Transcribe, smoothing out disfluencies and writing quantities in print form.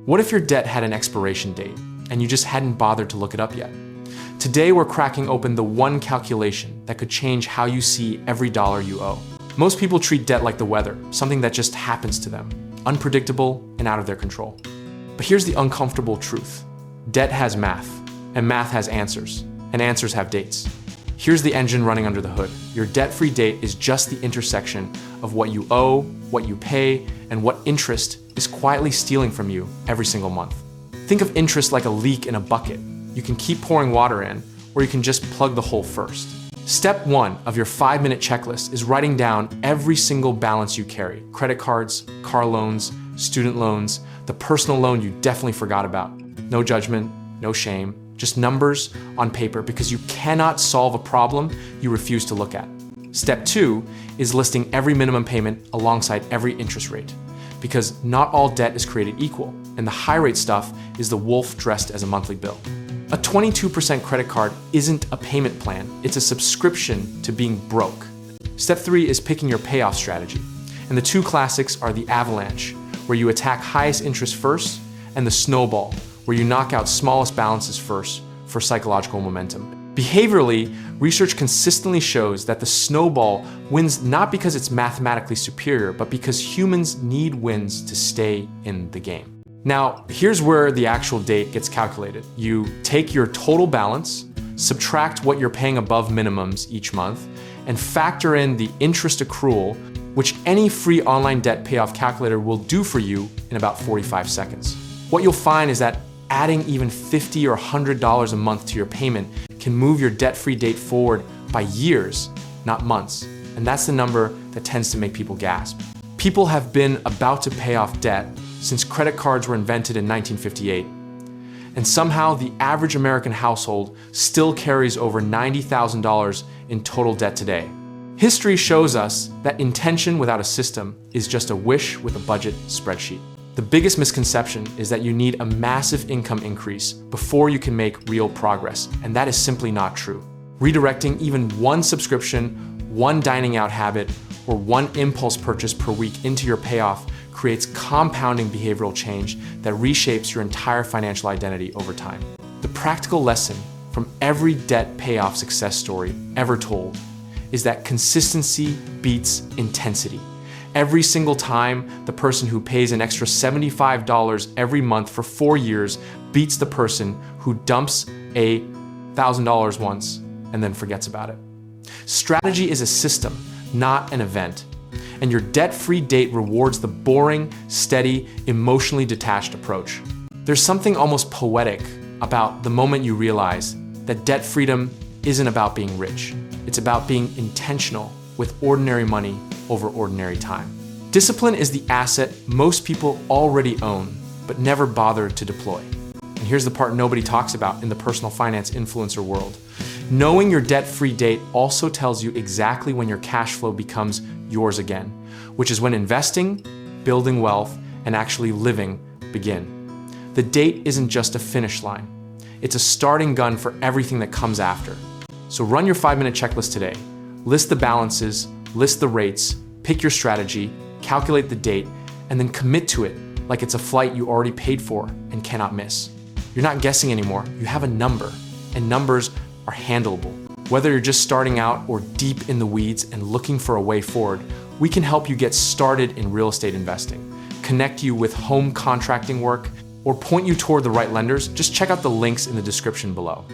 What if your debt had an expiration date and you just hadn't bothered to look it up yet? Today, we're cracking open the one calculation that could change how you see every dollar you owe. Most people treat debt like the weather, something that just happens to them, unpredictable and out of their control. But here's the uncomfortable truth. Debt has math, and math has answers, and answers have dates. Here's the engine running under the hood. Your debt-free date is just the intersection of what you owe, what you pay, and what interest is quietly stealing from you every single month. Think of interest like a leak in a bucket. You can keep pouring water in, or you can just plug the hole first. Step 1 of your 5-minute checklist is writing down every single balance you carry. Credit cards, car loans, student loans, the personal loan you definitely forgot about. No judgment, no shame, just numbers on paper because you cannot solve a problem you refuse to look at. Step 2 is listing every minimum payment alongside every interest rate, because not all debt is created equal, and the high rate stuff is the wolf dressed as a monthly bill. A 22% credit card isn't a payment plan, it's a subscription to being broke. Step 3 is picking your payoff strategy, and the two classics are the avalanche, where you attack highest interest first, and the snowball, where you knock out smallest balances first for psychological momentum. Behaviorally, research consistently shows that the snowball wins not because it's mathematically superior, but because humans need wins to stay in the game. Now, here's where the actual date gets calculated. You take your total balance, subtract what you're paying above minimums each month, and factor in the interest accrual, which any free online debt payoff calculator will do for you in about 45 seconds. What you'll find is that adding even $50 or $100 a month to your payment can move your debt-free date forward by years, not months. And that's the number that tends to make people gasp. People have been about to pay off debt since credit cards were invented in 1958. And somehow the average American household still carries over $90,000 in total debt today. History shows us that intention without a system is just a wish with a budget spreadsheet. The biggest misconception is that you need a massive income increase before you can make real progress, and that is simply not true. Redirecting even one subscription, one dining out habit, or one impulse purchase per week into your payoff creates compounding behavioral change that reshapes your entire financial identity over time. The practical lesson from every debt payoff success story ever told is that consistency beats intensity. Every single time, the person who pays an extra $75 every month for 4 years beats the person who dumps $1,000 once and then forgets about it. Strategy is a system, not an event. And your debt-free date rewards the boring, steady, emotionally detached approach. There's something almost poetic about the moment you realize that debt freedom isn't about being rich. It's about being intentional with ordinary money over ordinary time. Discipline is the asset most people already own, but never bother to deploy. And here's the part nobody talks about in the personal finance influencer world. Knowing your debt-free date also tells you exactly when your cash flow becomes yours again, which is when investing, building wealth, and actually living begin. The date isn't just a finish line. It's a starting gun for everything that comes after. So run your 5-minute checklist today. List the balances, list the rates, pick your strategy, calculate the date, and then commit to it like it's a flight you already paid for and cannot miss. You're not guessing anymore, you have a number, and numbers are handleable. Whether you're just starting out or deep in the weeds and looking for a way forward, we can help you get started in real estate investing, connect you with home contracting work, or point you toward the right lenders. Just check out the links in the description below.